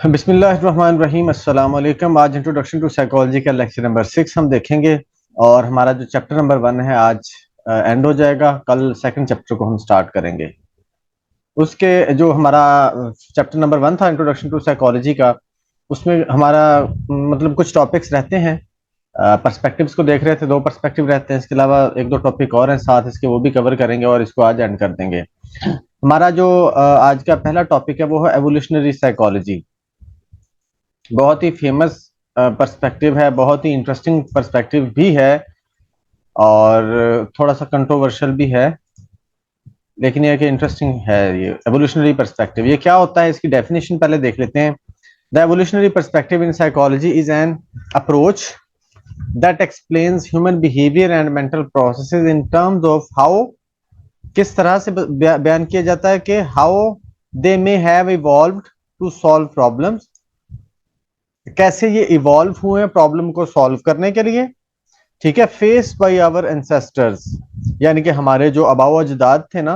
बिस्मिल्लाहिर्रहमानिर्रहीम अस्सलाम वालेकुम। आज इंट्रोडक्शन टू साइकोलॉजी का लेक्चर नंबर 6 हम देखेंगे और हमारा जो चैप्टर नंबर 1 है आज एंड हो जाएगा। कल सेकंड चैप्टर को हम स्टार्ट करेंगे। उसके जो हमारा चैप्टर नंबर 1 था इंट्रोडक्शन टू साइकोलॉजी का, उसमें हमारा मतलब कुछ टॉपिक्स रहते हैं। पर्सपेक्टिव्स को देख रहे थे, 2 पर्सपेक्टिव रहते हैं, इसके अलावा 1-2 टॉपिक और हैं साथ इसके, वो भी कवर करेंगे और इसको आज एंड कर देंगे। हमारा जो आज का पहला टॉपिक है वो है एवोल्यूशनरी साइकोलॉजी। बहुत ही फेमस पर्सपेक्टिव है, बहुत ही इंटरेस्टिंग पर्सपेक्टिव भी है और थोड़ा सा कंट्रोवर्शियल भी है, लेकिन ये कि इंटरेस्टिंग है। ये एवोल्यूशनरी पर्सपेक्टिव ये क्या होता है, इसकी डेफिनेशन पहले देख लेते हैं। The evolutionary perspective in psychology is an approach that explains human behaviour and mental processes in terms of how, किस तरह से बयान किया जाता है कि how they may have evolved to solve problems, कैसे ये इवॉल्व हुए हैं प्रॉब्लम को सॉल्व करने के लिए। ठीक है, फेस बाय आवर एंसेस्टर्स, यानी कि हमारे जो आबाओ अजदाद थे ना,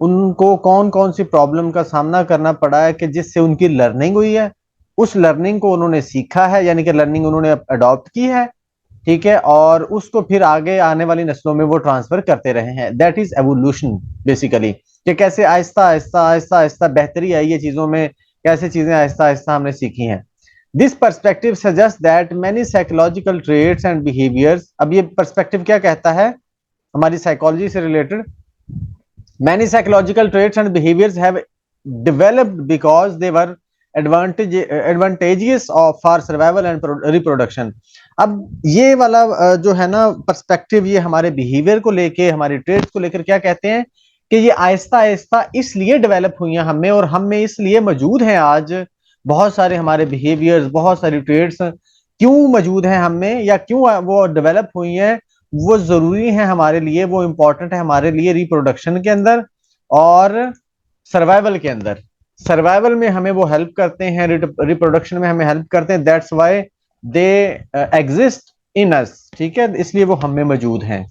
उनको कौन कौन सी प्रॉब्लम का सामना करना पड़ा है कि जिससे उनकी लर्निंग हुई है, उस लर्निंग को उन्होंने सीखा है, यानी कि लर्निंग उन्होंने अडॉप्ट की है। ठीक है, और उसको फिर आगे आने वाली नस्लों में वो ट्रांसफर करते रहे हैं। दैट इज एवोल्यूशन बेसिकली, कि कैसे आहिस्ता आहिस्ता आहिस्ता आहिस्ता बेहतरी आई है चीजों में, कैसे चीजें आहिस्ता आहिस्ता हमने सीखी हैं। This perspective suggest that many psychological traits and behaviours. अब ये पर्सपेक्टिव क्या कहता है हमारी साइकोलॉजी से related? Many psychological traits and behaviours have developed because they were advantageous of for survival and reproduction. अब ये वाला जो है ना पर्सपेक्टिव, ये हमारे बिहेवियर को लेके, हमारी ट्रेट्स को लेकर क्या कहते हैं कि ये आहिस्ता आहिस्ता इसलिए डेवलप हुई हैं हमें, और हम में इसलिए मौजूद हैं आज। बहुत सारे हमारे बिहेवियर्स, बहुत सारी ट्रेड्स क्यों मौजूद हैं हम में, या क्यों वो डेवलप हुई हैं, वो जरूरी है हमारे लिए, वो इंपॉर्टेंट है हमारे लिए रिप्रोडक्शन के अंदर और सर्वाइवल के अंदर। सर्वाइवल में हमें वो हेल्प करते हैं, रिप्रोडक्शन में हमें हेल्प करते हैं। That's why they exist in us. ठीक है, इसलिए वो हम में मौजूद हैं।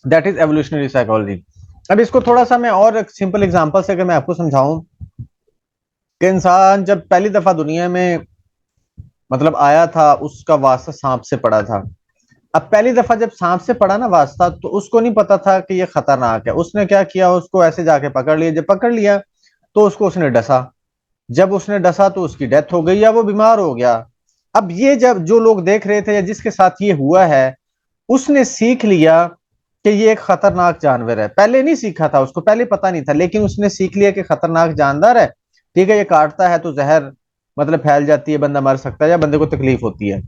That is evolutionary psychology. अब इसको थोड़ा सा मैं और सिंपल एग्जांपल से अगर मैं आपको समझाऊं कि इंसान जब पहली दफा दुनिया में मतलब आया था, उसका वास्ता सांप से पड़ा था। अब पहली दफा जब सांप से पड़ा ना वास्ता, तो उसको नहीं पता था कि ये खतरनाक है। उसने क्या किया, उसको ऐसे जाके पकड़ लिया। जब पकड़ लिया तो उसको उसने डसा। जब उसने डसा तो उसकी डेथ हो गई या वो बीमार हो गया। अब ये जब जो लोग देख रहे थे या जिसके साथ ये हुआ है, उसने सीख लिया कि ये एक खतरनाक जानवर है। पहले नहीं सीखा था, उसको पहले पता नहीं था, लेकिन उसने सीख लिया कि खतरनाक जानदार है। ठीक है, ये काटता है तो जहर मतलब फैल जाती है, बंदा मर सकता है या बंदे को तकलीफ होती है।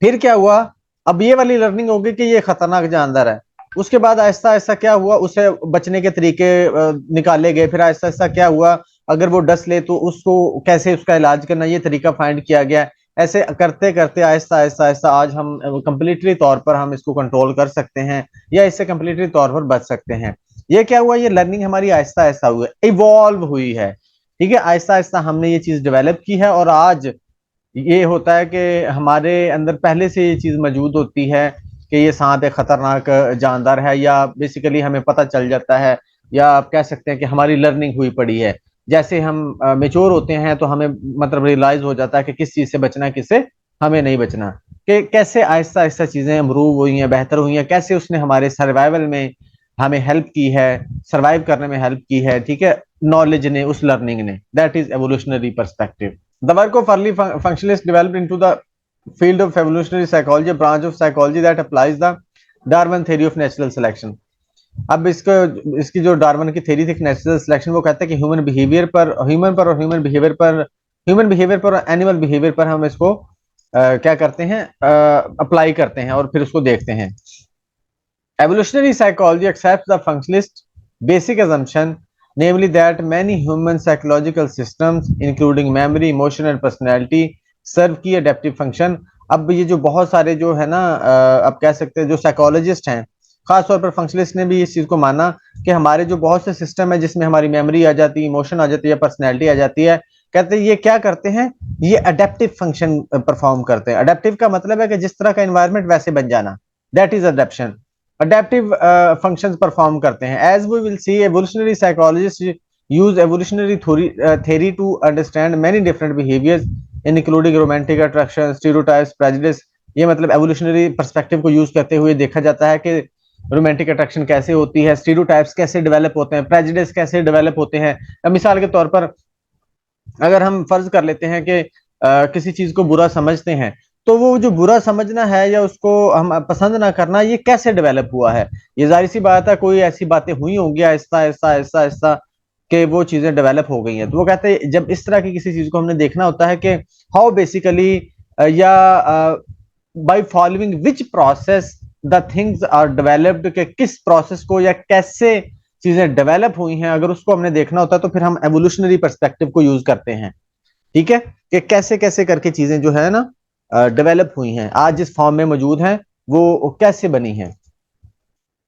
फिर क्या हुआ, अब ये वाली लर्निंग होगी कि ये खतरनाक जानदार है। उसके बाद आहिस्ता आहिस्ता क्या हुआ, उसे बचने के तरीके निकाले गए। फिर आहिस्ता आहिस्ता क्या हुआ, अगर वो डस ले तो उसको कैसे उसका इलाज करना, ये तरीका फाइंड किया गया। ऐसे करते करते आहिस्ता आहिस्ता आहिस्ता आज हम कंप्लीटली तौर पर हम इसको कंट्रोल कर सकते हैं या इससे कंप्लीटली तौर पर बच सकते हैं। ये क्या हुआ, ये लर्निंग हमारी आहिस्ता आहिस्ता हुई, इवॉल्व हुई है। ठीक है, आहिस्ता आहिस्ता हमने ये चीज डेवलप की है और आज ये होता है कि हमारे अंदर पहले से ये चीज मौजूद होती है कि ये सांप एक खतरनाक जानदार है, या बेसिकली हमें पता चल जाता है, या आप कह सकते हैं कि हमारी लर्निंग हुई पड़ी है। जैसे हम मेच्योर होते हैं तो हमें मतलब रियलाइज हो जाता है कि किस चीज से बचना है, किससे हमें नहीं बचना। कि कैसे आहिस्ता आहिस्ता चीजें इम्प्रूव हुई हैं, बेहतर हुई हैं, कैसे उसने हमारे सर्वाइवल में हमें हेल्प की है, सर्वाइव करने में हेल्प की है। ठीक है, नॉलेज ने, उस लर्निंग ने। That is evolutionary perspective. The work of early functionalists developed into the field of evolutionary psychology, a branch of psychology that applies the Darwin theory of natural selection. अब इसको, इसकी जो डार्विन की theory थी natural selection, वो कहता है कि ह्यूमन बिहेवियर पर, ह्यूमन बिहेवियर पर और एनिमल बिहेवियर पर हम इसको क्या करते हैं, अप्लाई करते हैं और फिर उसको देखते हैं। Evolutionary psychology accepts the functionalist basic assumption, namely that many human psychological systems including memory, emotion and personality serve की adaptive function। अब ये जो बहुत सारे जो है ना अब कह सकते हैं जो साइकोलॉजिस्ट हैं, खासतौर पर फंक्शनलिस्ट ने भी इस चीज को माना कि हमारे जो बहुत से सिस्टम है जिसमें हमारी मेमोरी आ जाती है, इमोशन आ जाती है, पर्सनैलिटी आ जाती है, कहते हैं ये क्या करते हैं, ये अडेप्टिव फंक्शन परफॉर्म करते हैं। अडेप्टिव का मतलब है कि जिस तरह का एनवायरनमेंट वैसे बन जाना, that is adaptation. Adaptive functions perform करते हैं। As we will see, evolutionary psychologist use evolutionary theory to understand many different behaviors including romantic attraction, stereotypes, prejudice। ये मतलब एवोल्यूशनरी पर्सपेक्टिव को यूज करते हुए देखा जाता है कि रोमांटिक अट्रैक्शन कैसे होती है, स्टीरियोटाइप्स कैसे डेवलप होते हैं, प्रेजुडिस कैसे डेवलप होते हैं। अब मिसाल के तौर पर अगर हम फर्ज कर लेते हैं कि किसी चीज को बुरा समझते हैं, तो वो जो बुरा समझना है या उसको हम पसंद ना करना, ये कैसे डेवलप हुआ है। ये जाहिर सी बात है, कोई ऐसी बातें हुई होंगी आहिस्ता आहिस्ता आहिस्ता आहिस्ता कि वो चीजें डेवलप हो गई हैं। तो वो कहते हैं जब इस तरह की किसी चीज को हमने देखना होता है कि हाउ बेसिकली या by following which process the things are developed, के किस प्रोसेस को या कैसे चीजें डेवलप हुई हैं, अगर उसको हमने देखना होता है तो फिर हम एवोल्यूशनरी पर्सपेक्टिव को यूज करते हैं। ठीक है, कि कैसे कैसे करके चीजें जो है ना डेवलप हुई हैं, आज जिस फॉर्म में मौजूद हैं वो कैसे बनी हैं।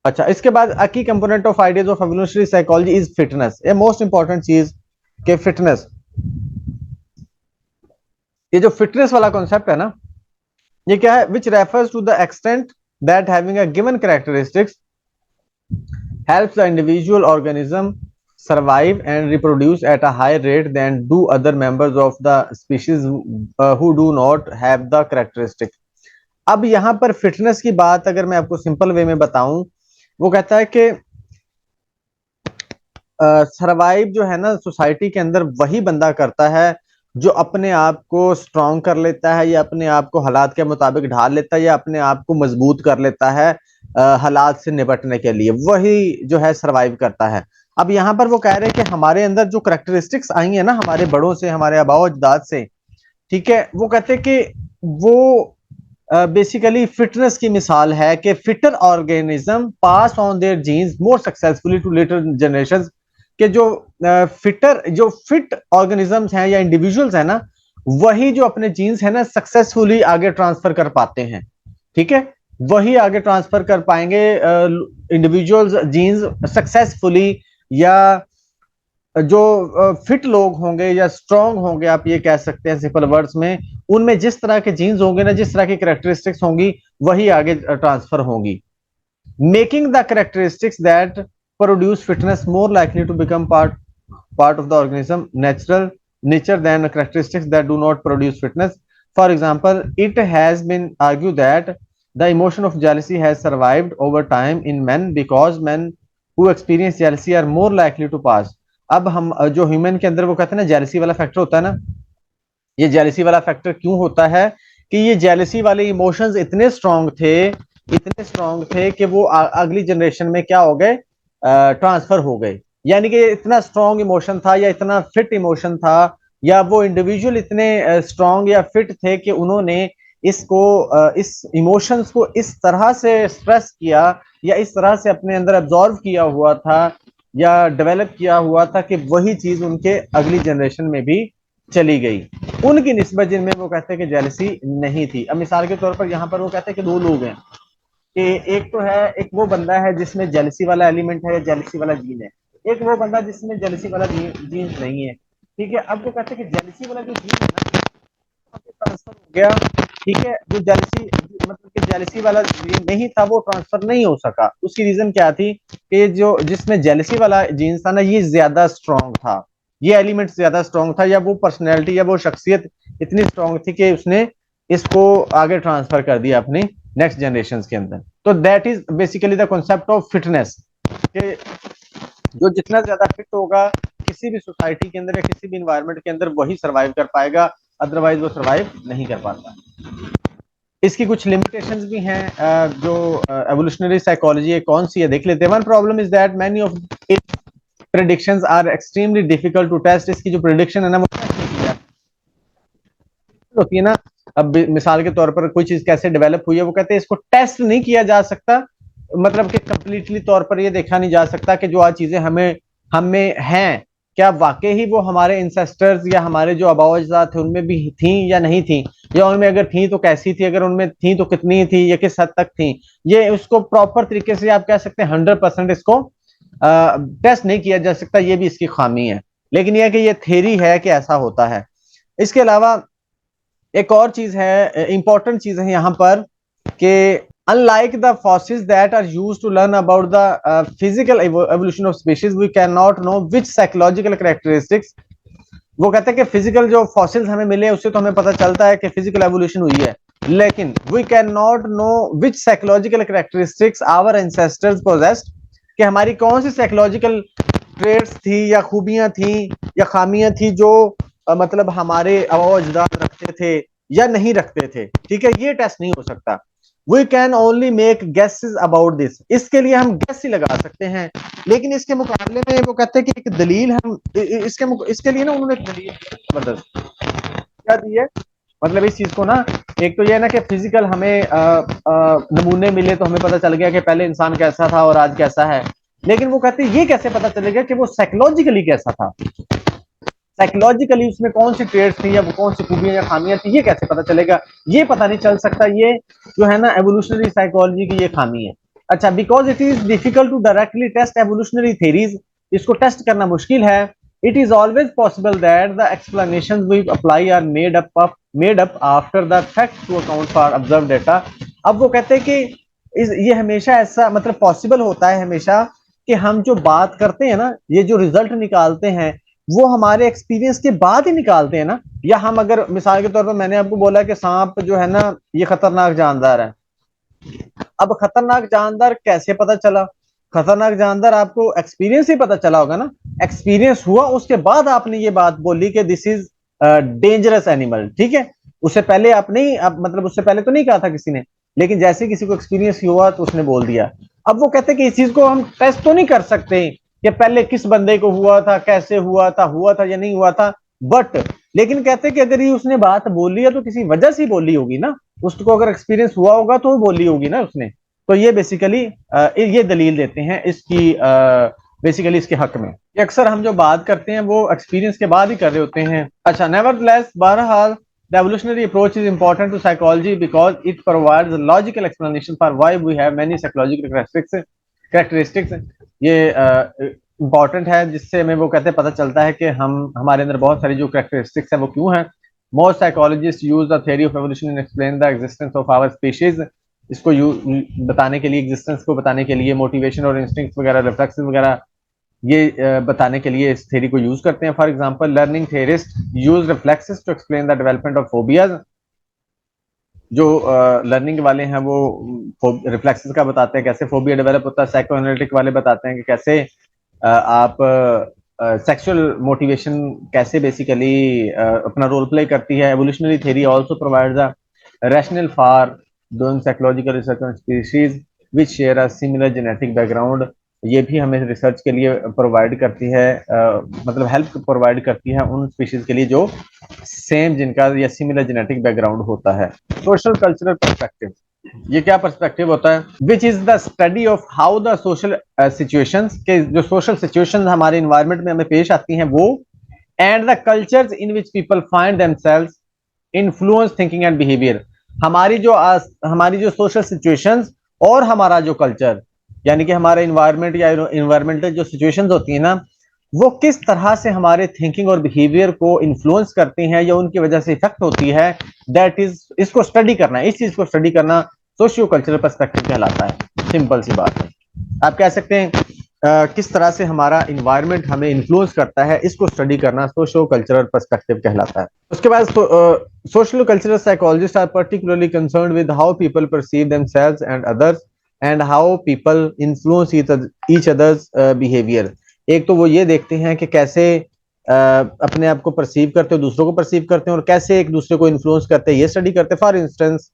अच्छा, इसके बाद अ की component of ideas of evolutionary psychology is fitness. ये मोस्ट इंपॉर्टेंट चीज के फिटनेस, ये जो फिटनेस वाला कॉन्सेप्ट है ना, ये क्या है, which refers to the extent that having a given characteristics helps the individual organism survive and reproduce at a higher rate than do other members of the species who do not have the characteristic। अब यहाँ पर fitness की बात अगर मैं आपको simple way में बताऊं, वो कहता है कि सरवाइव जो है ना सोसाइटी के अंदर वही बंदा करता है जो अपने आप को स्ट्रॉन्ग कर लेता है, या अपने आप को हालात के मुताबिक ढाल लेता है, या अपने आप को मजबूत कर लेता है हालात से निपटने के लिए, वही जो है सरवाइव करता है। अब यहाँ पर वो कह रहे हैं कि हमारे अंदर जो करेक्टरिस्टिक्स आई है ना हमारे बड़ों से, हमारे आबाओ अजदाद से, ठीक है, वो कहते हैं कि वो बेसिकली फिटनेस की मिसाल है कि fitter organism pass on their genes more successfully to later generations, के जो फिट ऑर्गेनिजम्स हैं या इंडिविजुअल्स हैं ना, वही जो अपने जीन्स है ना सक्सेसफुली आगे ट्रांसफर कर पाते हैं। ठीक है, वही आगे ट्रांसफर कर पाएंगे इंडिविजुअल्स जीन्स सक्सेसफुली, या जो फिट लोग होंगे या स्ट्रांग होंगे, आप ये कह सकते हैं सिंपल वर्ड्स में, उनमें जिस तरह के जीन्स होंगे ना, जिस तरह की कैरेक्टरिस्टिक्स होंगी, वही आगे ट्रांसफर होंगी, making the characteristics that produce fitness more likely to become part of the organism natural nature than characteristics that do not produce fitness। For example, it has been argued that the emotion of jealousy has survived over time in men because men who experience jealousy are more likely to pass। अब हम जो human के अंदर वो कहते हैं ना jealousy वाला फैक्टर होता है ना, ये जेलसी वाला फैक्टर क्यों होता है कि ये जेलसी वाले इमोशंस इतने स्ट्रांग थे, इतने स्ट्रांग थे कि वो अगली जनरेशन में क्या हो गए, ट्रांसफर हो गए। यानी कि इतना स्ट्रांग इमोशन था या इतना फिट इमोशन था, या वो इंडिविजुअल इतने स्ट्रांग या फिट थे कि उन्होंने इसको इस इमोशंस को इस तरह से स्ट्रेस किया या इस तरह से अपने अंदर एब्जॉर्व किया हुआ था या डेवलप किया हुआ था कि वही चीज उनके अगली जनरेशन में भी चली गई, उनकी निस्बत जिनमें वो कहते हैं कि जेलसी नहीं थी। अब मिसाल के तौर पर यहाँ पर वो कहते हैं कि दो लोग हैं, कि एक तो है, एक वो बंदा है जिसमें जेलसी वाला एलिमेंट है या जेलसी वाला जीन है, एक वो बंदा जिसमें जेलसी वाला जीन नहीं है। ठीक है, अब वो कहते हैं कि जेलसी वाला जो जीन है ना ट्रांसफर हो गया। ठीक है, जो जेलसी मतलब कि जेलसी वाला जीन नहीं था वो ट्रांसफर नहीं हो सका। उसकी रीजन क्या थी कि जो जिसमें जेलसी वाला जीन था ना ये ज्यादा स्ट्रांग था, ये एलिमेंट ज्यादा स्ट्रांग था, या वो पर्सनैलिटी या वो शख्सियत इतनी स्ट्रांग थी कि उसने इसको आगे ट्रांसफर कर दिया अपनी नेक्स्ट जनरेशन के अंदर। तो that is basically the concept of fitness, कि जो जितना ज्यादा फिट होगा किसी भी सोसाइटी के अंदर या किसी भी इन्वायरमेंट के अंदर वही सरवाइव कर पाएगा, अदरवाइज वो सरवाइव नहीं कर पाता। इसकी कुछ लिमिटेशंस भी हैं। जो एवोल्यूशनरी साइकोलॉजी है कौन सी है देख लेते हैं। One problem is that many of predictions are extremely difficult to test. इसकी जो प्रेडिक्शन है ना वो होती है ना, अब मिसाल के तौर पर कोई चीज कैसे डेवलप हुई है, वो कहते हैं इसको टेस्ट नहीं किया जा सकता, मतलब कि कंप्लीटली तौर पर ये देखा नहीं जा सकता कि जो आज चीजें हमें हमें हैं क्या वाकई ही वो हमारे इंसेस्टर्स या हमारे जो आबाओ थे उनमें भी थी या नहीं थी, या उनमें अगर थी तो कैसी थी, अगर उनमें थी तो कितनी थी या किस हद तक थी। ये उसको प्रॉपर तरीके से आप कह सकते हैं 100% इसको टेस्ट नहीं किया जा सकता, ये भी इसकी खामी है। लेकिन यह कि ये थ्योरी है कि ऐसा होता है। इसके अलावा एक और चीज है, इंपॉर्टेंट चीज है यहाँ पर, कि Unlike the fossils that are used to learn about the physical evolution of species, we cannot know which psychological characteristics. वो कहते हैं कि फिजिकल जो फॉसिल्स हमें मिले उससे तो हमें पता चलता है कि फिजिकल एवोल्यूशन हुई है, लेकिन we can not know which psychological characteristics our ancestors possessed, कि हमारी कौन सी साइकोलॉजिकल ट्रेड्स थी या खूबियां थी या खामियां थी जो मतलब हमारे अजदाद रखते थे या नहीं रखते थे। ठीक है, ये टेस्ट नहीं हो सकता। We can only make guesses about this, इसके लिए हम गेस ही लगा सकते हैं। लेकिन इसके मुकाबले में वो कहते हैं कि एक दलील हम इसके लिए ना उन्होंने एक दलील जबरदस्त क्या दी है, मतलब इस चीज को ना, एक तो ये है ना कि फिजिकल हमें नमूने मिले तो हमें पता चल गया कि पहले इंसान कैसा था और आज कैसा है, लेकिन वो कहते हैं ये कैसे पता चलेगा कि वो साइकोलॉजिकली कैसा था, साइकोलॉजिकली उसमें कौन सी ट्रेड्स थी या वो कौन सी खूबियां या खामियां थी, ये कैसे पता चलेगा, ये पता नहीं चल सकता। ये जो है ना एवोल्यूशनरी साइकोलॉजी की ये खामी है। अच्छा, because it is difficult to directly test evolutionary theories, इसको टेस्ट करना मुश्किल है। It is always possible that the explanations we apply are made up after the fact to account for observe data. अब वो कहते हैं कि ये हमेशा ऐसा मतलब पॉसिबल होता है हमेशा कि हम जो बात करते हैं ना, ये जो रिजल्ट निकालते हैं वो हमारे एक्सपीरियंस के बाद ही निकालते हैं ना। या हम अगर मिसाल के तौर पर मैंने आपको बोला कि सांप जो है ना ये खतरनाक जानदार है, अब खतरनाक जानदार कैसे पता चला, खतरनाक जानदार आपको एक्सपीरियंस ही पता चला होगा ना, एक्सपीरियंस हुआ उसके बाद आपने ये बात बोली कि दिस इज डेंजरस एनिमल। ठीक है, उससे पहले आप नहीं, आप मतलब उससे पहले तो नहीं कहा था किसी ने, लेकिन जैसे किसी को एक्सपीरियंस हुआ तो उसने बोल दिया। अब वो कहते हैं कि इस चीज को हम टेस्ट तो नहीं कर सकते कि पहले किस बंदे को हुआ था, कैसे हुआ था या नहीं हुआ था, बट लेकिन कहते हैं कि अगर ये उसने बात बोली है तो किसी वजह से बोली होगी ना, उसको अगर एक्सपीरियंस हुआ होगा तो वो बोली होगी ना उसने। तो ये बेसिकली ये दलील देते हैं इसकी बेसिकली इसके हक में। ये अक्सर हम जो बात करते हैं वो एक्सपीरियंस के बाद ही कर रहे होते हैं। अच्छा, नेवरदलेस बहरहाल the evolutionary approach is important to psychology because it provides a logical explanation for why we have many psychological characteristics। ये इंपॉर्टेंट है जिससे हमें वो कहते हैं पता चलता है कि हम हमारे अंदर बहुत सारी जो कैरेक्टरिस्टिक्स है वो क्यों है। Most psychologists use the theory of evolution in explain the existence of our species. इसको बताने के लिए, एग्जिस्टेंस को बताने के लिए मोटिवेशन और इंस्टिंक्ट्स वगैरह, रिफ्लेक्सेस वगैरह, ये बताने के लिए इस थ्योरी को यूज करते हैं। For example, learning theorist use reflexes to explain the development of phobias. जो लर्निंग वाले हैं वो रिफ्लेक्सेस का बताते हैं कैसे फोबिया डेवलप होता है। साइको एनालिटिक वाले बताते हैं कि कैसे आप सेक्सुअल मोटिवेशन कैसे बेसिकली अपना रोल प्ले करती है। Evolutionary theory also provides a rational for doing psychological research on species which share a similar genetic background. ये भी हमें रिसर्च के लिए प्रोवाइड करती है, मतलब हेल्प प्रोवाइड करती है उन स्पीशीज के लिए जो सेम जिनका या सिमिलर जेनेटिक बैकग्राउंड होता है। सोशल कल्चरल पर्सपेक्टिव, ये क्या पर्सपेक्टिव होता है? Which is the study of how the social situations, के जो सोशल सिचुएशंस हमारे इन्वायरमेंट में हमें पेश आती हैं वो, and the cultures in which people find themselves influence thinking and behaviour. हमारी जो सोशल सिचुएशंस और हमारा जो कल्चर, यानी कि हमारा इन्वायरमेंट या इन्वायरमेंटल जो सिचुएशंस होती है ना, वो किस तरह से हमारे थिंकिंग और बिहेवियर को इन्फ्लुएंस करती हैं या उनकी वजह से इफेक्ट होती है, दैट इज, इसको स्टडी करना, इस चीज को स्टडी करना सोशियो कल्चरल पर्सपेक्टिव कहलाता है। सिंपल सी बात है, आप कह सकते हैं किस तरह से हमारा इन्वायरमेंट हमें इन्फ्लुएंस करता है, इसको स्टडी करना सोशियो कल्चरल पर्सपेक्टिव कहलाता है। उसके बाद social cultural psychologists are particularly concerned with how people perceive themselves and others and how people influence each others behaviour. एक तो वो ये देखते हैं कि कैसे अपने आप को परसीव करते हो, दूसरों को परसीव करते हैं और कैसे एक दूसरे को इन्फ्लुएंस करते हैं, ये स्टडी करते हैं। For instance,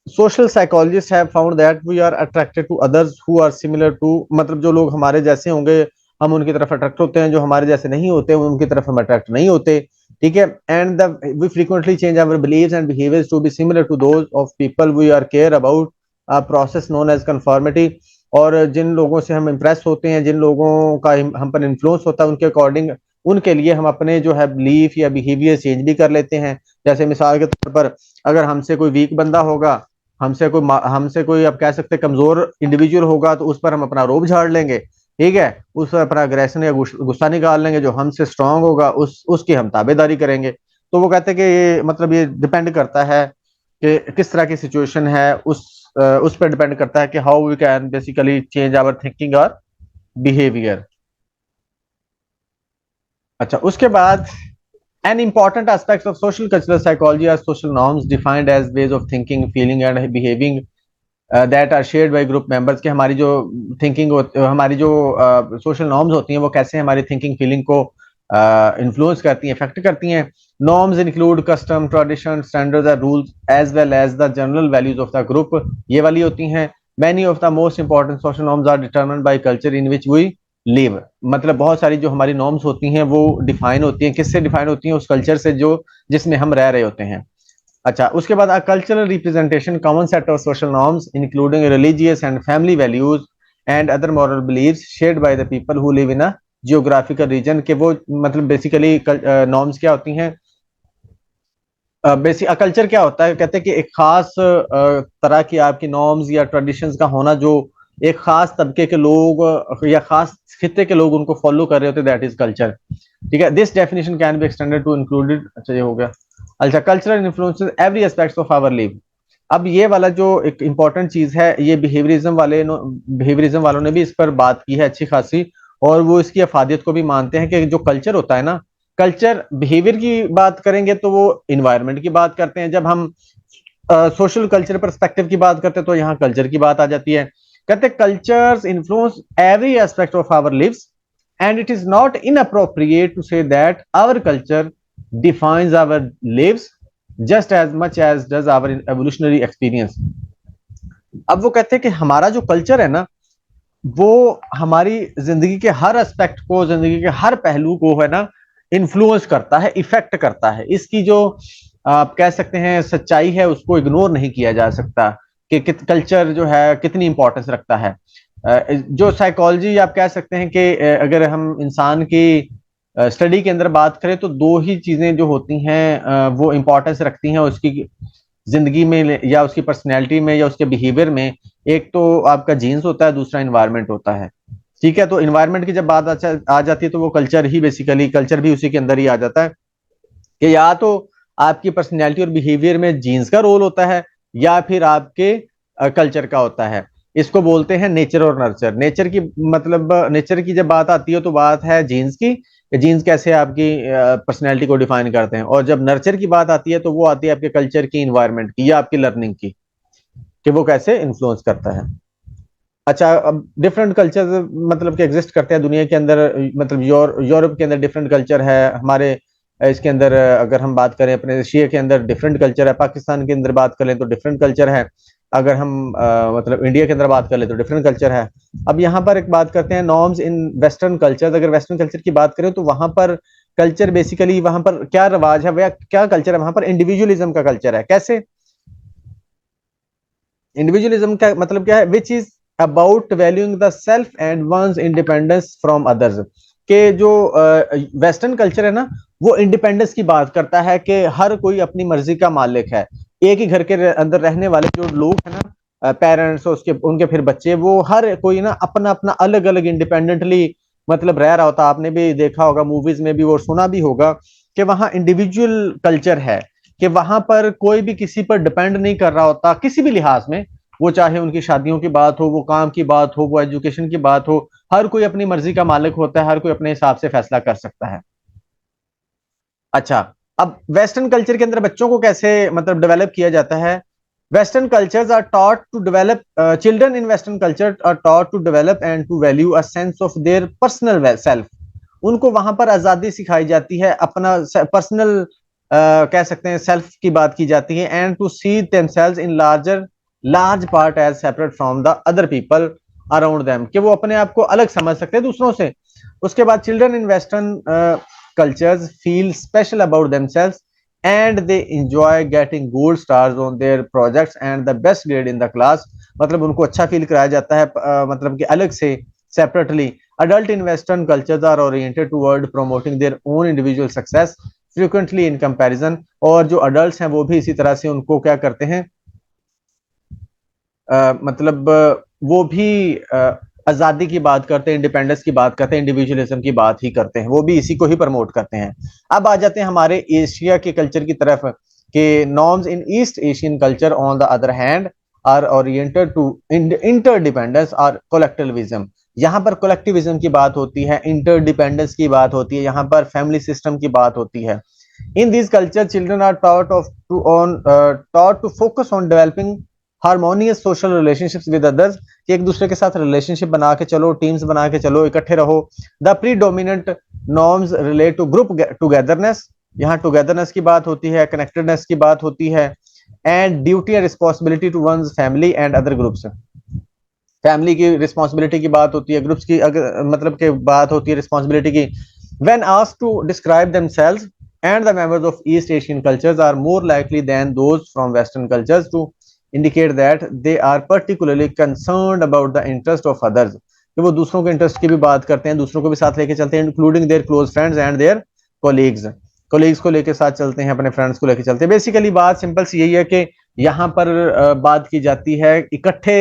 social psychologists have found that we are attracted to others who are similar to, मतलब जो लोग हमारे जैसे होंगे हम उनकी तरफ अट्रैक्ट होते हैं, जो हमारे जैसे नहीं होते उनकी तरफ हम अट्रैक्ट नहीं होते। ठीक है, and we frequently change our beliefs and behaviours to be similar to those of people we are care about, a process known as conformity. और जिन लोगों से हम इम्प्रेस होते हैं, जिन लोगों का हम पर इन्फ्लुएंस होता है, उनके अकॉर्डिंग उनके लिए हम अपने जो है बिलीफ या बिहेवियर चेंज भी कर लेते हैं। जैसे मिसाल के तौर पर, अगर हमसे कोई वीक बंदा होगा, हमसे कोई आप कह सकते कमजोर इंडिविजुअल होगा, तो उस पर हम अपना रोब झाड़ लेंगे। ठीक है, उस पर अपना अग्रेशन या गुस्सा निकाल लेंगे। जो हमसे स्ट्रांग होगा उसकी हम ताबेदारी करेंगे। तो वो कहते हैं कि ये मतलब ये डिपेंड करता है कि किस तरह की सिचुएशन है, उस पर डिपेंड करता है कि how we can basically change our thinking और बिहेवियर। अच्छा, उसके बाद an important aspect of social cultural psychology are social norms defined as ways of thinking, feeling and behaving that are shared by group members, कि हमारी जो thinking हमारी जो social norms होती हैं वो कैसे हमारी थिंकिंग फीलिंग को इन्फ्लुएंस करती हैं, इफेक्ट करती हैं। Norms include custom, tradition, standards और rules as well as the general values of the group, ये वाली होती हैं। Many of the most important social norms are determined by culture in which we live, मतलब बहुत सारी जो हमारी नॉर्म्स होती हैं वो डिफाइन होती हैं, किससे डिफाइन होती हैं? उस कल्चर से जो जिसमें हम रह रहे होते हैं। अच्छा, उसके बाद cultural representation, common set of social norms including religious and family values and other moral beliefs shared by the people who live in a geographical region, के वो मतलब बेसिकली नॉर्म्स क्या होती हैं? बेसिक कल्चर क्या होता है, कहते हैं कि एक खास तरह की आपकी नॉर्म्स या ट्रेडिशंस का होना, जो एक खास तबके के लोग या खास खित्ते के लोग उनको फॉलो कर रहे होते, दैट इज कल्चर। ठीक है, this definition can be extended to included, अच्छा ये हो गया। अच्छा, cultural influences every aspects of our life. अब ये वाला जो एक इंपॉर्टेंट चीज है, ये बिहेवियरिज्म वालों ने भी इस पर बात की है अच्छी खासी, और वो इसकी अफादियत को भी मानते हैं कि जो कल्चर होता है ना, कल्चर बिहेवियर की बात करेंगे तो वो इन्वायरमेंट की बात करते हैं, जब हम सोशल कल्चर परस्पेक्टिव की बात करते हैं तो यहाँ कल्चर की बात आ जाती है। कहते हैं cultures influence every aspect of our lives and it is not inappropriate to say that our culture defines our lives just as much as does our evolutionary experience। अब वो कहते हैं कि हमारा जो कल्चर है ना, वो हमारी जिंदगी के हर एस्पेक्ट को, जिंदगी के हर पहलू को है ना इन्फ्लुएंस करता है, इफेक्ट करता है। इसकी जो आप कह सकते हैं सच्चाई है, उसको इग्नोर नहीं किया जा सकता कि कल्चर जो है कितनी इंपॉर्टेंस रखता है। जो साइकोलॉजी आप कह सकते हैं कि अगर हम इंसान की स्टडी के अंदर बात करें तो दो ही चीजें जो होती हैं वो इंपॉर्टेंस रखती हैं उसकी जिंदगी में या उसकी पर्सनैलिटी में या उसके बिहेवियर में। एक तो आपका जीन्स होता है, दूसरा इन्वायरमेंट होता है। ठीक है, तो इन्वायरमेंट की जब बात आ जाती है तो वो कल्चर ही बेसिकली, कल्चर भी उसी के अंदर ही आ जाता है कि या तो आपकी पर्सनैलिटी और बिहेवियर में जीन्स का रोल होता है या फिर आपके कल्चर का होता है। इसको बोलते हैं नेचर और नर्चर। नेचर की मतलब नेचर की जब बात आती है तो बात है जीन्स की, जीन्स कैसे आपकी पर्सनैलिटी को डिफाइन करते हैं, और जब नर्चर की बात आती है तो वो आती है आपके कल्चर की, इन्वायरमेंट की या आपकी लर्निंग की, कि वो कैसे इन्फ्लुएंस करता है। अच्छा, अब डिफरेंट कल्चर मतलब कि एग्जिस्ट करते हैं दुनिया के अंदर, मतलब यूरोप के अंदर डिफरेंट कल्चर है, हमारे इसके अंदर अगर हम बात करें अपने एशिया के अंदर डिफरेंट कल्चर है, पाकिस्तान के अंदर बात करें तो डिफरेंट कल्चर है, अगर हम मतलब इंडिया के अंदर बात कर ले तो डिफरेंट कल्चर है। अब यहाँ पर एक बात करते हैं नॉर्म्स इन वेस्टर्न कल्चर। अगर वेस्टर्न कल्चर की बात करें तो वहां पर कल्चर बेसिकली, वहां पर क्या रवाज है या क्या कल्चर है? वहां पर इंडिविजुअलिज्म का कल्चर है। कैसे इंडिविजुअलिज्म का मतलब क्या है? Which is about valuing the self and one's independence from others, के जो वेस्टर्न कल्चर है ना, वो इंडिपेंडेंस की बात करता है कि हर कोई अपनी मर्जी का मालिक है। एक ही घर के अंदर रहने वाले जो लोग हैं ना, पेरेंट्स उसके उनके फिर बच्चे, वो हर कोई ना अपना अपना अलग अलग इंडिपेंडेंटली मतलब रह रहा होता। आपने भी देखा होगा मूवीज में भी और सुना भी होगा कि वहां इंडिविजुअल कल्चर है, कि वहां पर कोई भी किसी पर डिपेंड नहीं कर रहा होता किसी भी लिहाज में। वो चाहे उनकी शादियों की बात हो, वो काम की बात हो, वो एजुकेशन की बात हो, हर कोई अपनी मर्जी का मालिक होता है, हर कोई अपने हिसाब से फैसला कर सकता है। अच्छा, अब वेस्टर्न कल्चर के अंदर बच्चों को कैसे मतलब डेवलप किया जाता है? Western cultures are taught to develop, children in western culture are taught to develop and to value a sense of their personal self. उनको वहां पर आजादी सिखाई जाती है, अपना पर्सनल कह सकते हैं सेल्फ की बात की जाती है, and to see themselves in large part as separate from the other people around them, कि वो अपने आप को अलग समझ सकते हैं दूसरों से। उसके बाद children in western cultures feel special about themselves and they enjoy getting gold stars on their projects and the best grade in the class। मतलब उनको अच्छा फील कराया जाता है मतलब कि अलग से separately. adult in western cultures are oriented toward promoting their own individual success frequently in comparison। और जो adults हैं वो भी इसी तरह से उनको क्या करते हैं, मतलब वो भी आजादी की बात करते हैं, इंडिपेंडेंस की बात करते हैं, इंडिविजुअलिज्म की बात ही करते हैं, वो भी इसी को ही प्रमोट करते हैं। अब आ जाते हैं हमारे एशिया के कल्चर की तरफ। कि norms in East Asian culture on the other hand are oriented to interdependence और कलेक्टिविज्म। यहाँ पर कलेक्टिविज्म की बात होती है, इंटरडिपेंडेंस की बात होती है, यहाँ पर फैमिली सिस्टम की बात होती है। In this culture children are taught to focus on developing harmonious social relationships with others, कि एक दूसरे के साथ रिलेशनशिप बना के चलो, टीम्स बना के चलो, इकट्ठे रहो। The predominant norms relate to group togetherness, यहाँ टुगेदरनेस की बात होती है, कनेक्टेडनेस की बात होती है, and duty and responsibility to one's family and other groups. Family की रिस्पॉन्सिबिलिटी की बात होती है, ग्रुप्स की अगर मतलब के बात होती है रिस्पॉन्सिबिलिटी की। When asked to describe themselves and the members of East Asian cultures are more likely than those from Western cultures to indicate that they are particularly concerned about the interest of others, कि वो दूसरों के interest की भी बात करते हैं, दूसरों को भी साथ लेके चलते हैं, including their close friends and their colleagues को लेके साथ चलते हैं, अपने फ्रेंड्स को लेके चलते हैं। बेसिकली बात सिंपल सी यही है कि यहाँ पर बात की जाती है इकट्ठे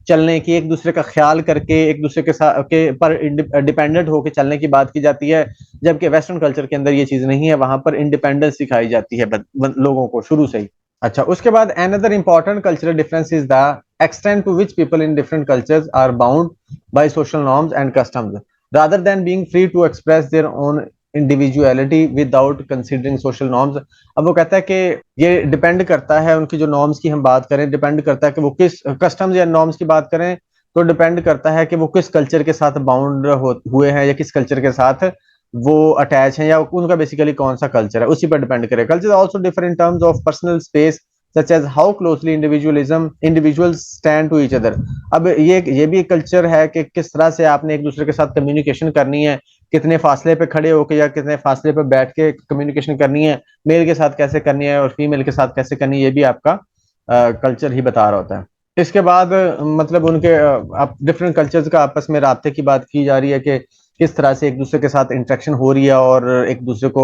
चलने की, एक दूसरे का ख्याल करके, एक दूसरे के साथ के पर डिपेंडेंट होकर चलने की बात की जाती है, जबकि वेस्टर्न कल्चर के अंदर ये चीज नहीं है, वहां पर इंडिपेंडेंस सिखाई जाती है लोगों को शुरू से ही। अच्छा, उसके बाद another important cultural difference is the extent to which people in different cultures are bound by social norms and customs rather than being free to express their own individuality without considering social norms। अब वो कहता है कि ये depend करता है, उनकी जो नॉर्म्स की हम बात करें, डिपेंड करता है कि वो किस कस्टम्स या नॉर्म्स की बात करें तो डिपेंड करता है कि वो किस कल्चर के साथ बाउंड हुए हैं या किस कल्चर के साथ वो अटैच हैं, या उनका बेसिकली कौन सा कल्चर है, उसी पर डिपेंड करे। Culture also differ in terms of personal space such as how closely individuals stand to each other. अब ये भी एक कल्चर है कि किस तरह से आपने एक दूसरे के साथ कम्युनिकेशन करनी है, कितने फासले पे खड़े होकर या कितने फासले पे बैठ के कम्युनिकेशन करनी है, मेल के साथ कैसे करनी है और फीमेल के साथ कैसे करनी है, ये भी आपका कल्चर ही बता रहा होता है। इसके बाद मतलब उनके डिफरेंट कल्चर्स का आपस में राब्ते की बात की जा रही है कि किस तरह से एक दूसरे के साथ इंटरेक्शन हो रही है और एक दूसरे को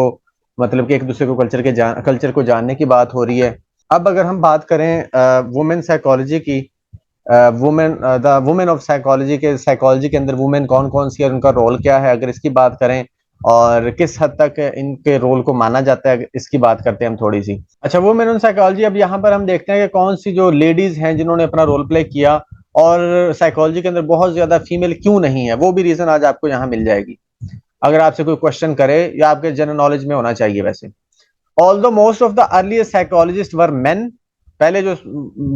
मतलब कि एक दूसरे को कल्चर को जानने की बात हो रही है। अब अगर हम बात करें वुमेन साइकोलॉजी की, वुमेन ऑफ साइकोलॉजी के अंदर वुमेन कौन कौन सी है, उनका रोल क्या है, अगर इसकी बात करें और किस हद तक इनके रोल को माना जाता है, इसकी बात करते हैं हम थोड़ी सी। अच्छा, वुमेन ऑन साइकोलॉजी, अब यहाँ पर हम देखते हैं कि कौन सी जो लेडीज हैं जिन्होंने अपना रोल प्ले किया और साइकोलॉजी के अंदर बहुत ज्यादा फीमेल क्यों नहीं है, वो भी रीजन आज आपको यहाँ मिल जाएगी अगर आपसे कोई क्वेश्चन करे, या आपके जनरल नॉलेज में होना चाहिए वैसे। Although most of the earliest psychologist were main, पहले जो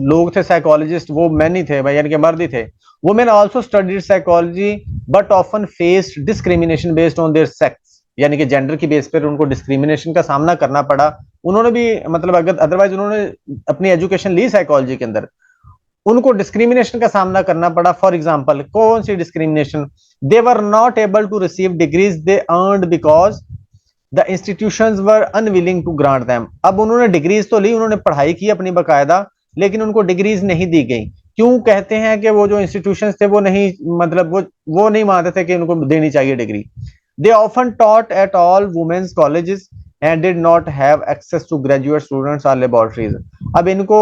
लोग थे साइकोलॉजिस्ट वो मेन ही थे भाई, यानी कि मर्द ही थे। Women also studied psychology but often faced discrimination based on their sex, यानी कि जेंडर की बेस पर उनको डिस्क्रिमिनेशन का सामना करना पड़ा। उन्होंने भी मतलब अगर अदरवाइज उन्होंने अपनी एजुकेशन ली साइकोलॉजी के अंदर, उनको डिस्क्रिमिनेशन का सामना करना पड़ा। फॉर एग्जाम्पल, कौन सी discrimination? They were not able to receive degrees they earned because the institutions were unwilling to grant them. अब उन्होंने डिग्रीज तो ली, उन्होंने पढ़ाई की अपनी बकायदा, लेकिन उनको डिग्रीज नहीं दी गई। क्यों? कहते हैं कि वो जो इंस्टीट्यूशंस थे वो नहीं मतलब वो नहीं मानते थे कि उनको देनी चाहिए degree. They often taught at all women's colleges and did not have access to graduate students और लेबोरेटरीज। अब इनको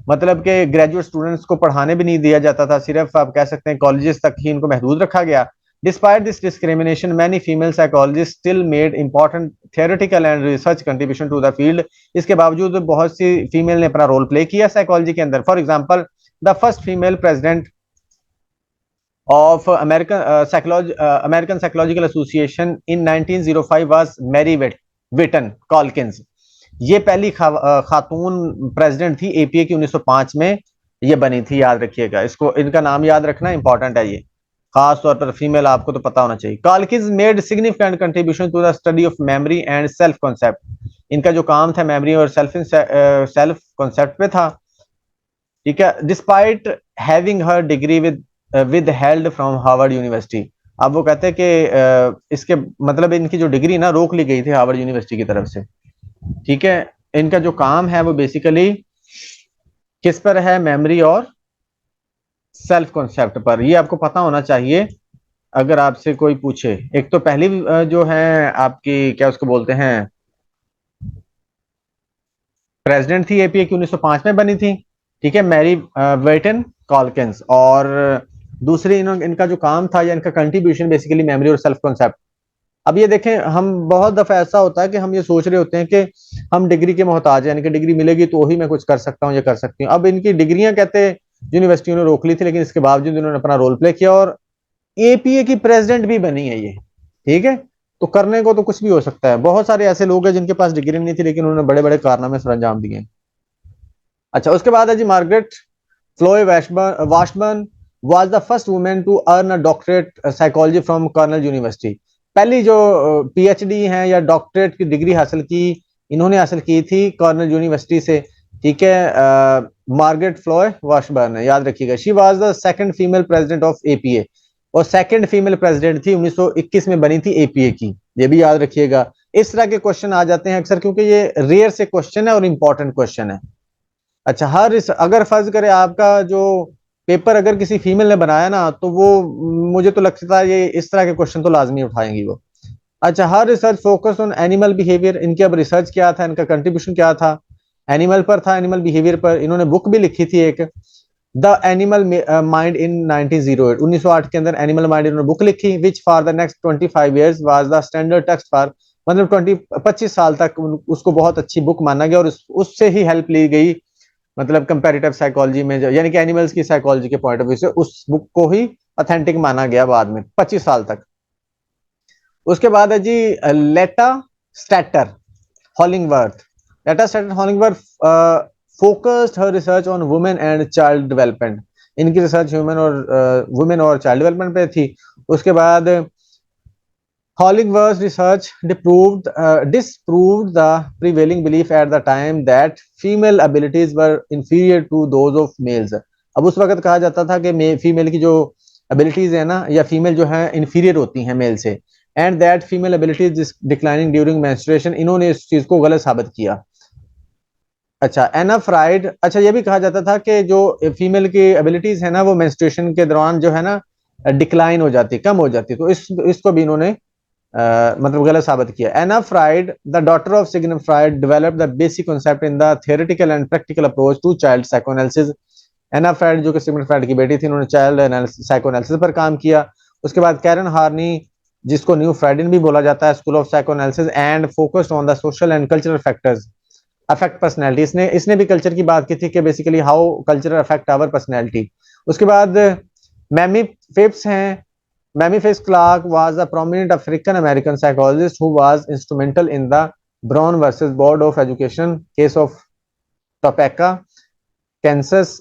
मतलब के ग्रेजुएट स्टूडेंट्स को पढ़ाने भी नहीं दिया जाता था, सिर्फ आप कह सकते हैं कॉलेजेस तक ही इनको महदूद रखा गया। Despite this discrimination, many female psychologists still made important theoretical and research contribution to the field। इसके बावजूद बहुत सी फीमेल ने अपना रोल प्ले किया साइकोलॉजी के अंदर। For example, the first female president of American psychological association in 1905 was Mary Whiton Calkins. ये पहली खातून प्रेसिडेंट थी एपीए की, 1905 में ये बनी थी, याद रखिएगा इसको, इनका नाम याद रखना इंपॉर्टेंट है, ये खास तौर पर फीमेल आपको तो पता होना चाहिए। Calkins made significant contribution to the study of memory and self concept. इनका जो काम था मेमोरी और सेल्फ कॉन्सेप्ट पे था, ठीक है। Despite having her degree with held from Harvard university. अब वो कहते हैं कि इसके मतलब इनकी जो डिग्री ना रोक ली गई थी हार्वर्ड यूनिवर्सिटी की तरफ से, ठीक है। इनका जो काम है वो बेसिकली किस पर है? मेमोरी और सेल्फ कॉन्सेप्ट पर। ये आपको पता होना चाहिए अगर आपसे कोई पूछे। एक तो पहली जो है आपकी क्या उसको बोलते हैं, प्रेसिडेंट थी एपीए की, 1905 में बनी थी, ठीक है, मैरी वेटन कॉलकिंस। और दूसरी इनका जो काम था या इनका कंट्रीब्यूशन बेसिकली मेमोरी और सेल्फ कॉन्सेप्ट। अब ये देखें, हम बहुत दफा ऐसा होता है कि हम ये सोच रहे होते हैं कि हम डिग्री के मोहताज हैं, यानी कि डिग्री मिलेगी तो ही मैं कुछ कर सकता हूँ, ये कर सकती हूँ। अब इनकी डिग्रियां कहते यूनिवर्सिटियों ने रोक ली थी, लेकिन इसके बावजूद इन्होंने अपना रोल प्ले किया और एपीए की प्रेसिडेंट भी बनी है ये। ठीक है, तो करने को तो कुछ भी हो सकता है। बहुत सारे ऐसे लोग हैं जिनके पास डिग्री नहीं थी, लेकिन उन्होंने बड़े बड़े कारनामे सर अंजाम दिए। अच्छा, उसके बाद है जी मार्garet फ्लोय Washburn was the first woman to earn a doctorate psychology from Cornell University। पहली जो पीएचडी है या डॉक्टरेट की डिग्री हासिल की, इन्होंने हासिल की थी कॉर्नल यूनिवर्सिटी से। ठीक है, मार्garet फ्लोय वाशबर्न है, याद रखिएगा। She was the second female president of APA, और सेकंड फीमेल प्रेसिडेंट थी, 1921 में बनी थी एपीए की, ये भी याद रखिएगा। इस तरह के क्वेश्चन आ जाते हैं अक्सर, क्योंकि ये रेयर से क्वेश्चन है और इंपॉर्टेंट क्वेश्चन है। अच्छा, अगर फर्ज करे आपका जो पेपर अगर किसी फीमेल ने बनाया ना, तो वो मुझे तो लगता है ये इस तरह के क्वेश्चन तो लाजमी उठाएंगी वो। अच्छा, her research focus on animal behaviour. इनके अब रिसर्च क्या था, इनका कंट्रीब्यूशन क्या था, एनिमल पर था, एनिमल बिहेवियर पर। इन्होंने बुक भी लिखी थी एक, द एनिमल माइंड इन 1908, 1908 के अंदर एनिमल माइंड इन्होंने बुक लिखी, which for the next 25 years was the standard text for, मतलब 25 साल तक उसको बहुत अच्छी बुक माना गया, और उससे ही हेल्प ली गई, मतलब कंपैरेटिव साइकोलॉजी में, यानी कि एनिमल्स की साइकोलॉजी के पॉइंट ऑफ व्यू से उस बुक को ही ऑथेंटिक माना गया बाद में 25 साल तक। उसके बाद है जी लेटा Stetter Hollingworth. Leta Stetter Hollingworth focused her research on women and child development. इनकी रिसर्च वुमेन और चाइल्ड डेवलपमेंट पे थी। उसके बाद Hollingworth's research disproved the prevailing belief at the time that female abilities were inferior to those of males। अब उस वक्त कहा जाता था कि फीमेल की जो एबिलिटीज है ना, या फीमेल जो है इन्फीरियर होती हैं मेल से, and that female abilities declining during menstruation. इन्होंने इस चीज को गलत साबित किया। अच्छा, एना फ्राइड, अच्छा ये भी कहा जाता था कि जो फीमेल की एबिलिटीज है ना, वो मेंस्ट्रुएशन के दौरान जो है ना डिक्लाइन हो जाती, कम हो जाती। तो इसको भी इन्होंने मतलब गलत साबित किया। Anna Freud, the daughter of Sigmund Freud, developed the basic concept in the theoretical and practical approach to child psychoanalysis. Anna Freud जो कि सिग्मंड फ्राइड की बेटी थी, उन्होंने चाइल्ड साइकोएनालिसिस पर काम किया। उसके बाद कैरन हार्नी, जिसको न्यू फ्राइडन भी बोला जाता है, school of psychoanalysis, and focused on the social and cultural factors affect personality. इसने भी कल्चर की बात की थी कि basically how culture affect our personality. उसके बाद मैमी फिप्स हैं। Mamie Fisk Clark was a prominent African American psychologist who was instrumental in the Brown versus Board of Education case of Topeka, Kansas.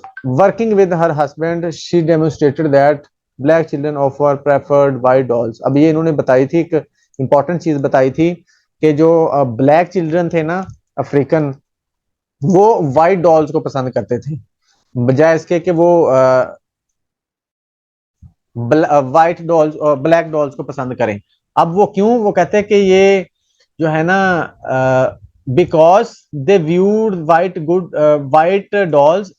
Working with her husband, she demonstrated that black children offer preferred white dolls। अब ये इन्होंने बताई थी, एक important चीज बताई थी कि जो ब्लैक चिल्ड्रन थे ना अफ्रीकन, वो वाइट डॉल्स को पसंद करते थे, बजाय इसके कि वो व्हाइट डॉल्स और ब्लैक डॉल्स को पसंद करें। अब वो क्यों, वो कहते हैं कि ये जो है ना because they viewed white dolls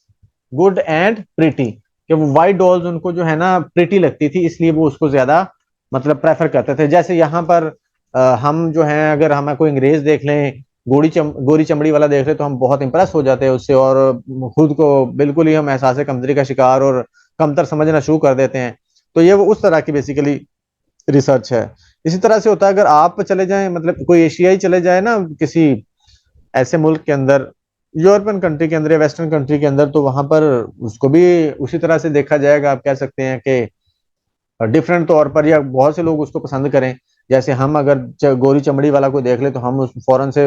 good and pretty, कि वो वाइट डॉल्स उनको जो है ना प्रिटी लगती थी, इसलिए वो उसको ज्यादा मतलब प्रेफर करते थे। जैसे यहाँ पर हम जो हैं, अगर हमें कोई अंग्रेज देख लें, गोरी चमड़ी वाला देख लें, तो हम बहुत इंप्रेस हो जाते हैं उससे, और खुद को बिल्कुल ही हम एहसास कमजोरी का शिकार और कमतर समझना शुरू कर देते हैं। तो ये वो उस तरह की बेसिकली रिसर्च है। इसी तरह से होता है, अगर आप चले जाएं, मतलब कोई एशियाई चले जाए ना किसी ऐसे मुल्क के अंदर, यूरोपियन कंट्री के अंदर या वेस्टर्न कंट्री के अंदर, तो वहां पर उसको भी उसी तरह से देखा जाएगा। आप कह सकते हैं कि डिफरेंट तौर पर, या बहुत से लोग उसको पसंद करें। जैसे हम अगर गोरी चमड़ी वाला को देख ले, तो हम उस फौरन से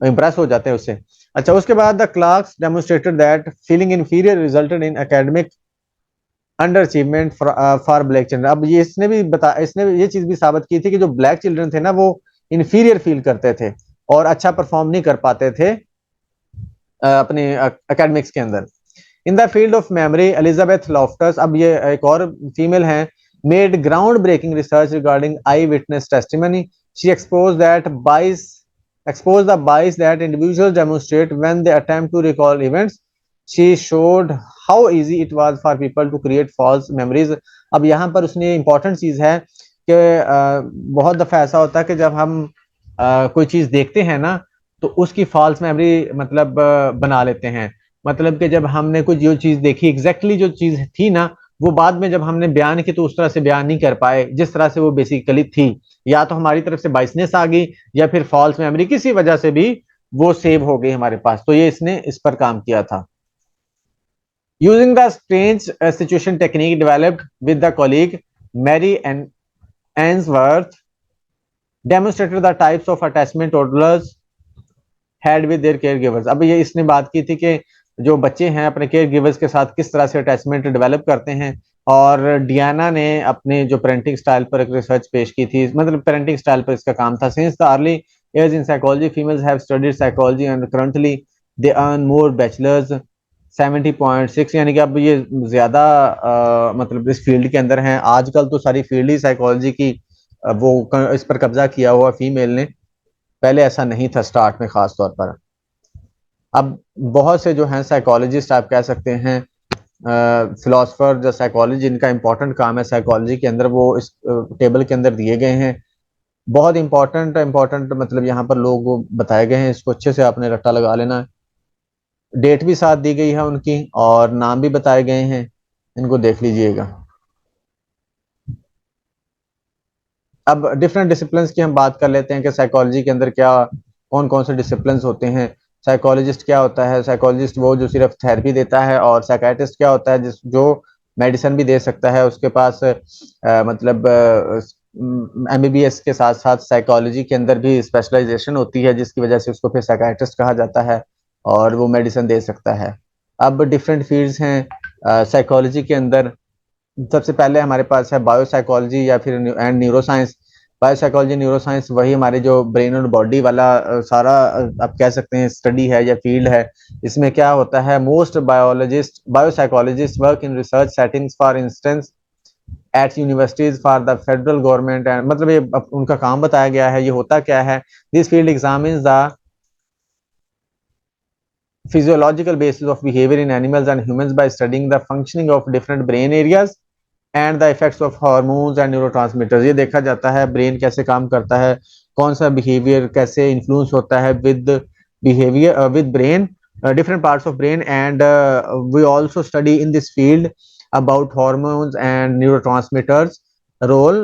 इंप्रेस हो जाते हैं उससे। अच्छा, उसके बाद the Clarks demonstrated that feeling inferior resulted in academic under achievement for black children. अब ये इसने ये चीज भी साबित की थी कि जो ब्लैक चिल्ड्रन थे ना, वो इंफीरियर फील करते थे और अच्छा परफॉर्म नहीं कर पाते थे अपने एकेडमिक्स के अंदर। In the field of memory, Elizabeth Loftus, अब ये एक और फीमेल हैं, made ground breaking research regarding eye witness testimony. She exposed the bias that individuals demonstrate when they attempt to recall events। She showed how easy it was for people to create false memories। अब यहाँ पर उसने important चीज है कि बहुत दफा ऐसा होता है कि जब हम कोई चीज देखते हैं ना, तो उसकी फॉल्स मेमोरी मतलब बना लेते हैं। मतलब कि जब हमने कुछ जो चीज देखी, एग्जैक्टली जो चीज थी ना, वो बाद में जब हमने बयान की तो उस तरह से बयान नहीं कर पाए जिस तरह से वो बेसिकली थी। या तो हमारी तरफ से बाइसनेस आ गई या फिर फॉल्स मेमोरी किसी वजह से भी वो सेव हो गई हमारे पास। तो ये इसने इस पर काम किया था। Using the strange situation technique developed with the colleague Mary and Ainsworth demonstrated the types of attachment toddlers had with their care givers. अब ये इसने बात की थी कि जो बच्चे हैं अपने केयर गिवर्स के साथ किस तरह से अटैचमेंट डेवलप करते हैं। और डियाना ने अपने जो पेरेंटिंग स्टाइल पर एक रिसर्च पेश की थी, मतलब पेरेंटिंग स्टाइल पर इसका काम था। Since the early age in psychology females have studied psychology and currently they earn more bachelor's 70.6, यानी कि अब ये ज्यादा मतलब इस फील्ड के अंदर हैं। आजकल तो सारी फील्ड ही साइकोलॉजी की इस पर कब्जा किया हुआ फीमेल ने। पहले ऐसा नहीं था स्टार्ट में खास तौर पर। अब बहुत से जो हैं साइकोलॉजिस्ट आप कह सकते हैं, फिलोसफर जो साइकोलॉजी जिनका इंपॉर्टेंट काम है साइकोलॉजी के अंदर, वो इस टेबल के अंदर दिए गए हैं। बहुत इंपॉर्टेंट इंपॉर्टेंट मतलब यहाँ पर लोग बताए गए हैं, इसको अच्छे से आपने रट्टा लगा लेना है। डेट भी साथ दी गई है उनकी और नाम भी बताए गए हैं, इनको देख लीजिएगा। अब डिफरेंट डिसिप्लिन की हम बात कर लेते हैं कि साइकोलॉजी के अंदर क्या कौन कौन से डिसिप्लिन होते हैं। साइकोलॉजिस्ट क्या होता है? साइकोलॉजिस्ट वो जो सिर्फ थेरेपी देता है। और साइकाइट्रिस्ट क्या होता है? जिस जो मेडिसिन भी दे सकता है। उसके पास मतलब एमबीबीएस के साथ साथ साइकोलॉजी के अंदर भी स्पेशलाइजेशन होती है, जिसकी वजह से उसको फिर साइकाइट्रिस्ट कहा जाता है और वो मेडिसिन दे सकता है। अब डिफरेंट फील्ड्स हैं साइकोलॉजी के अंदर। सबसे पहले हमारे पास है बायोसाइकोलॉजी या फिर एंड न्यूरोसाइंस। बायोसाइकोलॉजी न्यूरोसाइंस वही हमारे जो ब्रेन और बॉडी वाला सारा आप कह सकते हैं स्टडी है या फील्ड है। इसमें क्या होता है? Most biologist biopsychologist work in research settings, for instance at universities for the federal government and, मतलब ये उनका काम बताया गया है। ये होता क्या है? This field examines the physiological basis of behavior in animals and humans by studying the functioning of different brain areas and the effects of hormones and neurotransmitters. ये देखा जाता है ब्रेन कैसे काम करता है, कौन सा बिहेवियर कैसे इन्फ्लुएंस होता है with behaviour with brain, different parts of brain, and we also study in this field about hormones and neurotransmitters role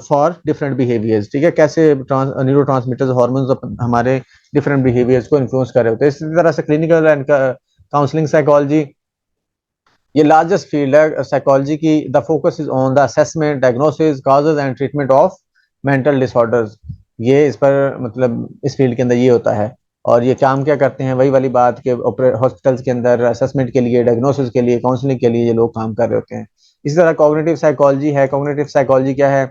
for different behaviors। ठीक है, कैसे न्यूरोट्रांसमीटर्स हार्मोन्स हमारे डिफरेंट बिहेवियर्स को इन्फ्लुएंस कर रहे होते हैं। इसी तरह से क्लिनिकल एंड काउंसलिंग साइकोलॉजी ये लार्जेस्ट फील्ड है साइकोलॉजी की। The focus is on the assessment, diagnosis, causes and treatment of mental disorders. ये इस पर मतलब इस फील्ड के अंदर ये होता है। और ये काम क्या करते हैं? वही वाली बात के हॉस्पिटल्स के अंदर असेसमेंट के लिए, डायग्नोसिस के लिए, काउंसलिंग के लिए ये लोग काम कर रहे होते हैं। इसी तरह कॉग्निटिव साइकोलॉजी है। कॉग्निटिव साइकोलॉजी क्या है?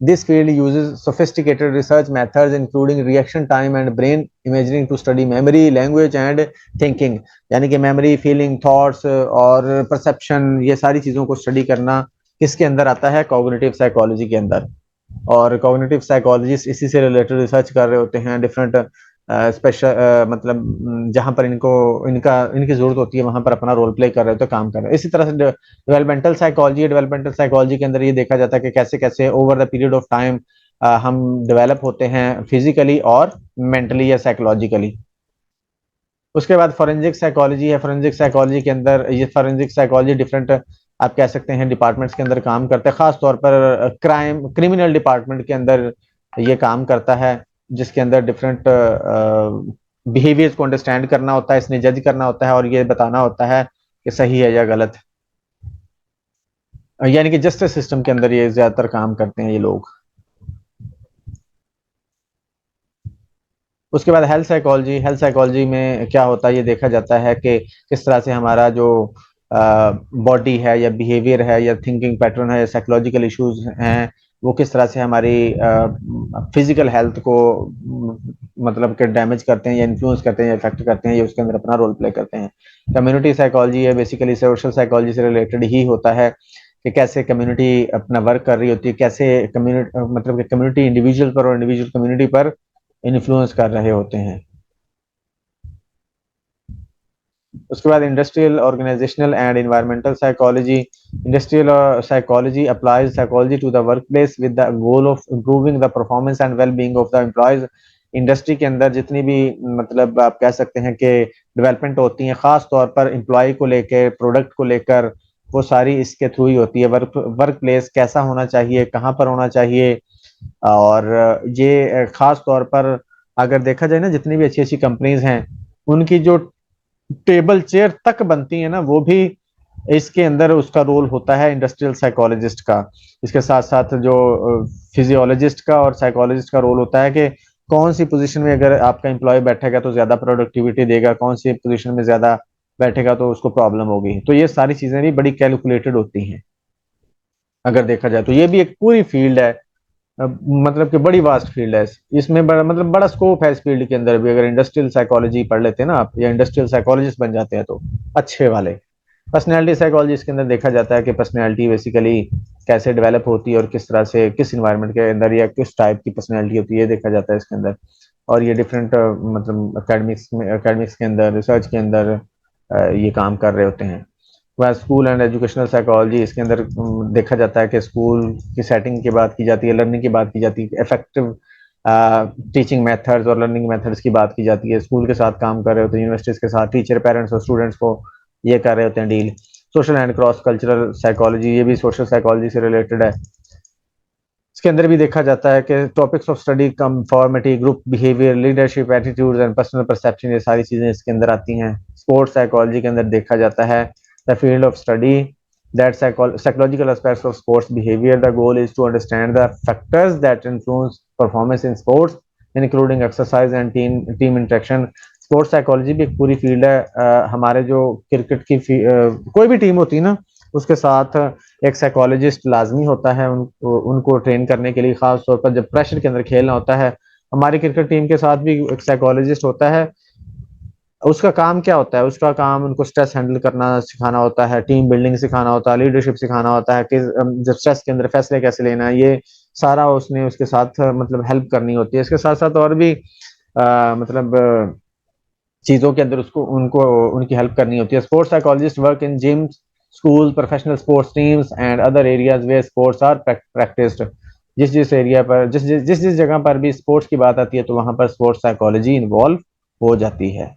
This field uses sophisticated research methods including reaction time and brain imaging to study memory, language and thinking। यानी कि मेमोरी, फीलिंग, थॉट्स और परसेप्शन, ये सारी चीज़ों को स्टडी करना किसके अंदर आता है? कॉग्निटिव साइकोलॉजी के अंदर। और कॉग्निटिव साइकोलॉजिस्ट इसी से रिलेटेड रिसर्च कर रहे होते हैं। डिफरेंट स्पेशल मतलब जहां पर इनको इनकी जरूरत होती है वहां पर अपना रोल प्ले कर रहे होते हैं, काम कर रहे हैं। इसी तरह से डेवलपमेंटल साइकोलॉजी के अंदर ये देखा जाता है कि कैसे कैसे over the period of time हम डेवलप होते हैं फिजिकली और मेंटली या साइकोलॉजिकली। उसके बाद फॉरेंसिक साइकोलॉजी है। फॉरेंसिक साइकोलॉजी के अंदर ये फॉरेंसिक साइकोलॉजी डिफरेंट आप कह सकते हैं डिपार्टमेंट्स के अंदर काम करता है। खास तौर पर क्रिमिनल डिपार्टमेंट के अंदर ये काम करता है, जिसके अंदर डिफरेंट बिहेवियर्स को अंडरस्टैंड करना होता है, इसने जज करना होता है और ये बताना होता है कि सही है या गलत। यानी कि जस्टिस सिस्टम के अंदर ये ज्यादातर काम करते हैं ये लोग। उसके बाद हेल्थ साइकोलॉजी में क्या होता है? ये देखा जाता है कि किस तरह से हमारा जो बॉडी है या बिहेवियर है या थिंकिंग पैटर्न है या साइकोलॉजिकल इश्यूज हैं, वो किस तरह से हमारी फिजिकल हेल्थ को मतलब कि डैमेज करते हैं या इन्फ्लुएंस करते हैं या इफेक्ट करते हैं, ये उसके अंदर अपना रोल प्ले करते हैं। कम्युनिटी साइकोलॉजी है, बेसिकली सोशल साइकोलॉजी से रिलेटेड ही होता है कि कैसे कम्युनिटी अपना वर्क कर रही होती है, कैसे कम्युनिटी मतलब कि कम्युनिटी इंडिविजुअल पर और इंडिविजुअल कम्युनिटी पर इन्फ्लुएंस कर रहे होते हैं। उसके बाद industrial organizational and environmental psychology. Industrial psychology applies psychology to the workplace with the goal of improving the performance and well being of the employees. Industry के अंदर जितनी भी मतलब आप कह सकते हैं कि डेवलपमेंट होती है, खास तौर पर एम्प्लॉय को लेकर, प्रोडक्ट को लेकर वो सारी इसके थ्रू ही होती है। वर्क प्लेस कैसा होना चाहिए, कहाँ पर होना चाहिए। और ये खास तौर पर अगर देखा जाए ना, जितनी भी अच्छी अच्छी कंपनीज हैं, उनकी जो टेबल चेयर तक बनती है ना, वो भी इसके अंदर उसका रोल होता है इंडस्ट्रियल साइकोलॉजिस्ट का। इसके साथ साथ जो फिजियोलॉजिस्ट का और साइकोलॉजिस्ट का रोल होता है कि कौन सी पोजीशन में अगर आपका एम्प्लॉय बैठेगा तो ज्यादा प्रोडक्टिविटी देगा, कौन सी पोजीशन में ज्यादा बैठेगा तो उसको प्रॉब्लम होगी। तो ये सारी चीजें भी बड़ी कैलकुलेटेड होती हैं। अगर देखा जाए तो ये भी एक पूरी फील्ड है। मतलब कि बड़ी वास्ट फील्ड है। इसमें बड़ा मतलब बड़ा स्कोप है इस फील्ड के अंदर भी। अगर इंडस्ट्रियल साइकोलॉजी पढ़ लेते हैं ना आप, या इंडस्ट्रियल साइकोलॉजिस्ट बन जाते हैं तो अच्छे वाले। पर्सनैलिटी साइकोलॉजी इसके अंदर देखा जाता है कि पर्सनैलिटी बेसिकली कैसे डेवलप होती है और किस तरह से, किस इन्वायरमेंट के अंदर या किस टाइप की पर्सनैलिटी होती है, ये देखा जाता है इसके अंदर। और ये डिफरेंट मतलब एकेडमिक्स के अंदर, रिसर्च के अंदर ये काम कर रहे होते हैं। वह स्कूल एंड एजुकेशनल साइकोलॉजी, इसके अंदर देखा जाता है कि स्कूल की सेटिंग की बात की जाती है, लर्निंग की बात की जाती है, इफेक्टिव टीचिंग मेथड्स और लर्निंग मेथड्स की बात की जाती है। स्कूल के साथ काम कर रहे होते हैं, यूनिवर्सिटीज के साथ टीचर, पेरेंट्स और स्टूडेंट्स को ये कर रहे होते हैं deal. Social and cross cultural psychology, ये भी सोशल साइकोलॉजी से रिलेटेड है। इसके अंदर भी देखा जाता है कि topics of study, conformity, group behaviour, leadership, attitudes and personal perception, ये सारी चीजें इसके अंदर आती हैं। स्पोर्ट्स साइकोलॉजी के अंदर देखा जाता है the field of study that psychological aspects of sports behavior. The goal is to understand the factors that influence performance in sports, including exercise and team interaction. Sports psychology भी एक पूरी field है। हमारे जो क्रिकेट की कोई भी team होती है ना, उसके साथ एक साइकोलॉजिस्ट लाजमी होता है उनको ट्रेन करने के लिए। खास तौर पर जब प्रेशर के अंदर खेलना होता है, हमारी क्रिकेट टीम के साथ भी एक साइकोलॉजिस्ट होता है। उसका काम क्या होता है? उसका काम उनको स्ट्रेस हैंडल करना सिखाना होता है, टीम बिल्डिंग सिखाना होता है, लीडरशिप सिखाना होता है कि जब स्ट्रेस के अंदर फैसले कैसे लेना है, ये सारा उसने उसके साथ मतलब हेल्प करनी होती है। इसके साथ साथ और भी मतलब चीजों के अंदर उसको उनको उनकी हेल्प करनी होती है। Sports psychologists work in gym, school, professional sports teams and other areas where sports are practised. जिस जिस एरिया पर, जिस जिस जगह पर भी स्पोर्ट्स की बात आती है, तो वहां पर स्पोर्ट्स साइकोलॉजी इन्वॉल्व हो जाती है।